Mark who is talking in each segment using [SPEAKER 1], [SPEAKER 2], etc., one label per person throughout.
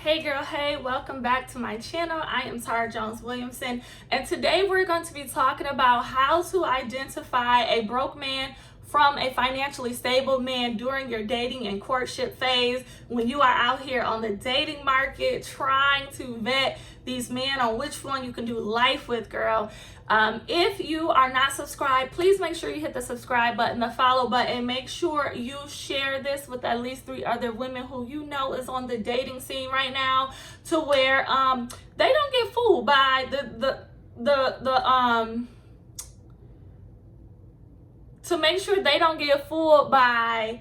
[SPEAKER 1] Hey girl, hey, welcome back to my channel. I am Jones-Williamson, and today we're going to be talking about how to identify a broke man from a financially stable man during your dating and courtship phase, when you are out here on the dating market trying to vet these men on which one you can do life with, girl. If you are not subscribed, please make sure you hit the subscribe button, the follow button. Make sure you share this with at least 3 other women who you know is on the dating scene right now, to where they don't get fooled by to make sure they don't get fooled by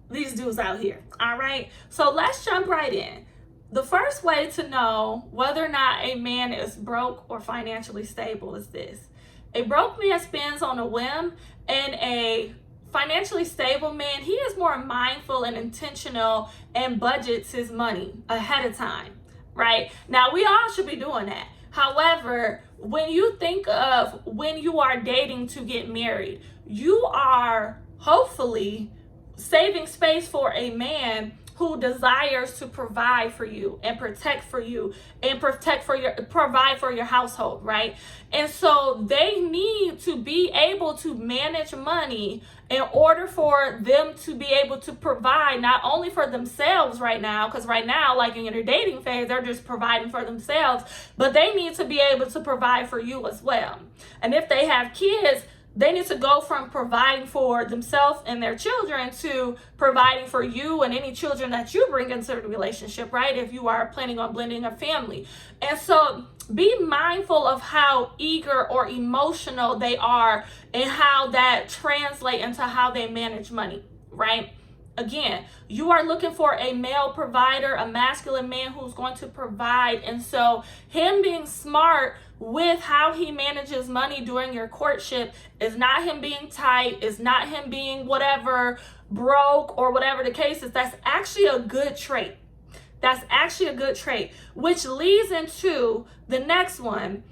[SPEAKER 1] these dudes out here. All right, so let's jump right in. The first way to know whether or not a man is broke or financially stable is this: a broke man spends on a whim, and a financially stable man, he is more mindful and intentional and budgets his money ahead of time. Right now, we all should be doing that. However, when you think of when you are dating to get married, you are hopefully saving space for a man who desires to provide for you and protect for you and provide for your household, right? And so they need to be able to manage money in order for them to be able to provide not only for themselves right now, because right now, like in their dating phase, they're just providing for themselves, but they need to be able to provide for you as well. And if they have kids, they need to go from providing for themselves and their children to providing for you and any children that you bring into the relationship, right? If you are planning on blending a family. And so be mindful of how eager or emotional they are and how that translates into how they manage money, right? Again, you are looking for a male provider, a masculine man who's going to provide. And so him being smart with how he manages money during your courtship is not him being tight, is not him being whatever, broke, or whatever the case is. That's actually a good trait. That's actually a good trait, which leads into the next one.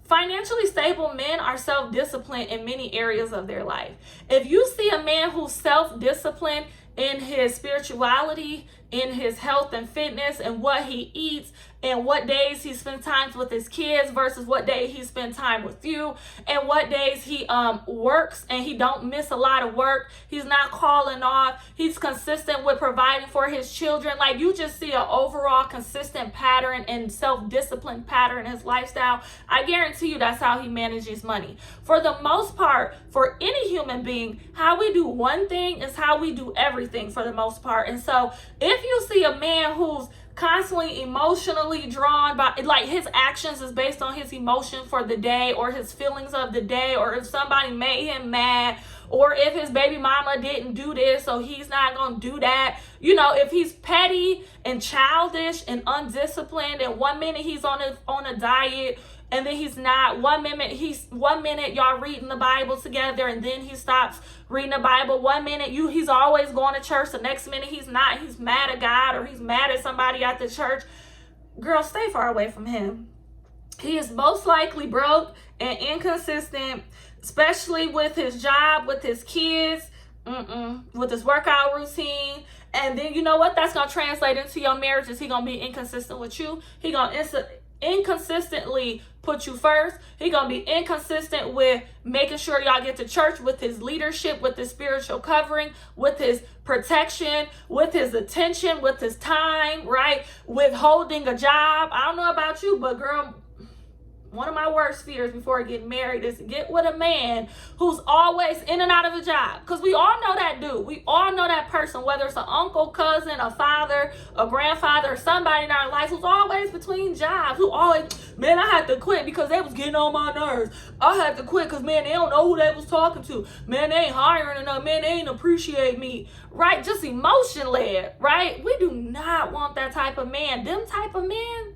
[SPEAKER 1] Financially stable men are self-disciplined in many areas of their life. If you see a man who's self-disciplined in his spirituality, in his health and fitness, and what he eats, and what days he spends time with his kids versus what day he spends time with you, and what days he works and he don't miss a lot of work, he's not calling off, he's consistent with providing for his children. Like, you just see an overall consistent pattern and self-discipline pattern in his lifestyle. I guarantee you that's how he manages money. For the most part, for any human being, how we do one thing is how we do everything for the most part. And so if you see a man who's constantly emotionally drawn by, like, his actions is based on his emotion for the day or his feelings of the day, or if somebody made him mad, or if his baby mama didn't do this, so he's not gonna do that. You know, if he's petty and childish and undisciplined, and one minute he's on a diet, and then he's not. One minute y'all reading the Bible together, and then he stops reading the Bible. One minute he's always going to church, the next minute he's not. He's mad at God, or he's mad at somebody at the church. Girl, stay far away from him. He is most likely broke and inconsistent, especially with his job, with his kids, with his workout routine. And then you know what that's gonna translate into your marriage is he gonna be inconsistent with you. He gonna inconsistently put you first. He gonna be inconsistent with making sure y'all get to church, with his leadership, with his spiritual covering, with his protection, with his attention, with his time, right? With holding a job. I don't know about you, but girl, one of my worst fears before getting married is to get with a man who's always in and out of a job. Because we all know that dude. We all know that person, whether it's an uncle, cousin, a father, a grandfather, or somebody in our life who's always between jobs. Who always, man, I had to quit because they was getting on my nerves. I had to quit because, man, they don't know who they was talking to. Man, they ain't hiring enough. Man, they ain't appreciate me. Right? Just emotion-led, right? We do not want that type of man. Them type of men,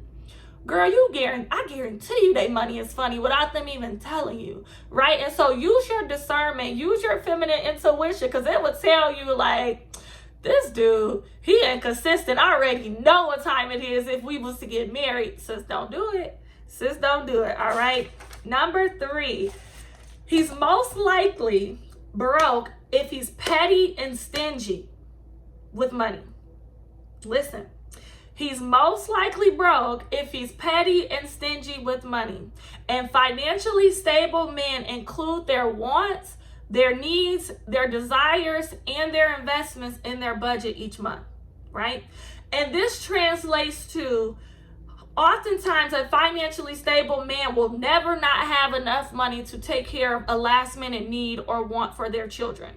[SPEAKER 1] girl, I guarantee you they money is funny without them even telling you, right? And so use your discernment, use your feminine intuition, because it would tell you, like, this dude, he inconsistent. I already know what time it is if we was to get married. Sis, don't do it. Sis, don't do it, all right? Number 3, he's most likely broke if he's petty and stingy with money. Listen. He's most likely broke if he's petty and stingy with money. And financially stable men include their wants, their needs, their desires, and their investments in their budget each month, right? And this translates to oftentimes a financially stable man will never not have enough money to take care of a last minute need or want for their children.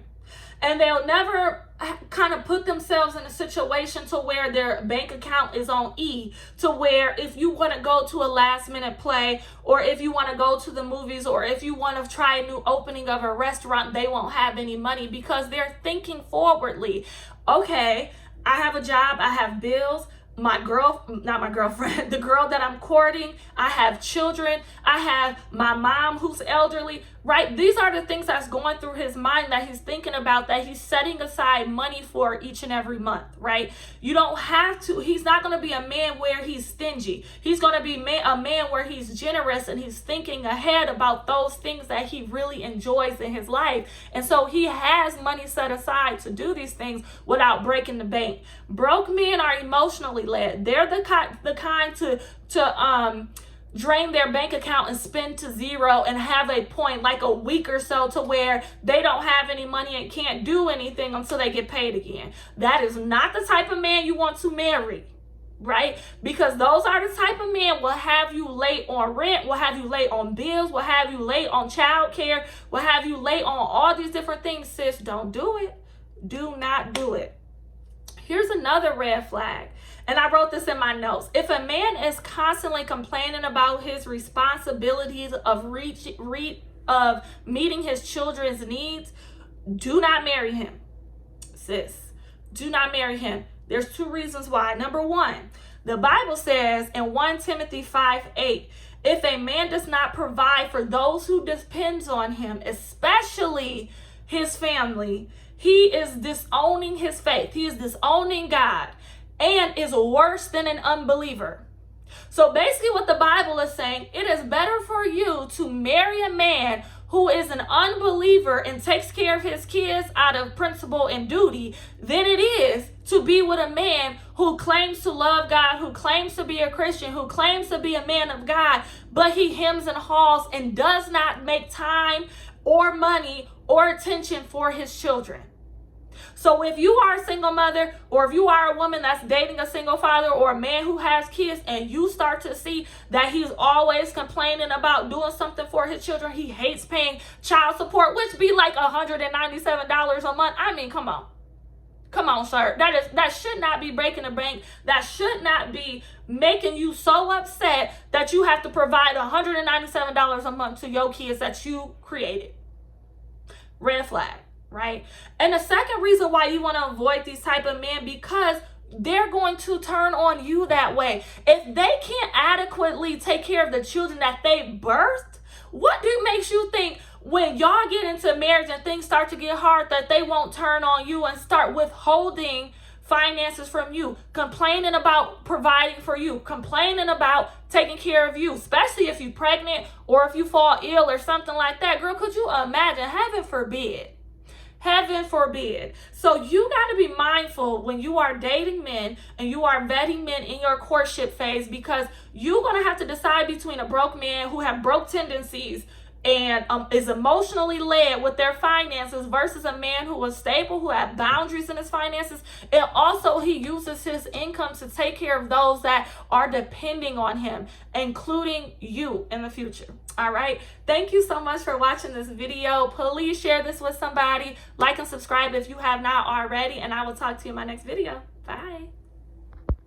[SPEAKER 1] And they'll never kind of put themselves in a situation to where their bank account is on E, to where if you want to go to a last minute play, or if you want to go to the movies, or if you want to try a new opening of a restaurant, they won't have any money because they're thinking forwardly. Okay, I have a job, I have bills. Not my girlfriend, the girl that I'm courting, I have children, I have my mom who's elderly, right? These are the things that's going through his mind that he's thinking about, that he's setting aside money for each and every month, right? You don't have to, he's not going to be a man where he's stingy. He's going to be a man where he's generous and he's thinking ahead about those things that he really enjoys in his life. And so he has money set aside to do these things without breaking the bank. Broke men are emotionally led. They're the kind to drain their bank account and spend to zero and have a point like a week or so to where they don't have any money and can't do anything until they get paid again. That is not the type of man you want to marry, right? Because those are the type of men will have you late on rent, will have you late on bills, will have you late on child care, will have you late on all these different things. Sis, don't do it. Do not do it. Here's another red flag. And I wrote this in my notes. If a man is constantly complaining about his responsibilities of meeting his children's needs, do not marry him. Sis, do not marry him. There's two reasons why. Number one, the Bible says in 1 Timothy 5:8, if a man does not provide for those who depends on him, especially his family, he is disowning his faith. He is disowning God and is worse than an unbeliever. So basically what the Bible is saying, it is better for you to marry a man who is an unbeliever and takes care of his kids out of principle and duty than it is to be with a man who claims to love God, who claims to be a Christian, who claims to be a man of God, but he hems and haws and does not make time or money or attention for his children. So if you are a single mother, or if you are a woman that's dating a single father, or a man who has kids, and you start to see that he's always complaining about doing something for his children, he hates paying child support, which be like $197 a month. I mean, come on. Come on, sir. That should not be breaking the bank. That should not be making you so upset that you have to provide $197 a month to your kids that you created. Red flag. Right? And the second reason why you want to avoid these type of men, because they're going to turn on you that way. If they can't adequately take care of the children that they birthed, what makes you think when y'all get into marriage and things start to get hard that they won't turn on you and start withholding finances from you, complaining about providing for you, complaining about taking care of you, especially if you're pregnant or if you fall ill or something like that? Girl, could you imagine? Heaven forbid. Heaven forbid. So you got to be mindful when you are dating men and you are vetting men in your courtship phase, because you're going to have to decide between a broke man who have broke tendencies and is emotionally led with their finances versus a man who is stable, who have boundaries in his finances, and also he uses his income to take care of those that are depending on him, including you in the future. All right. Thank you so much for watching this video. Please share this with somebody. Like and subscribe if you have not already, and I will talk to you in my next video. Bye.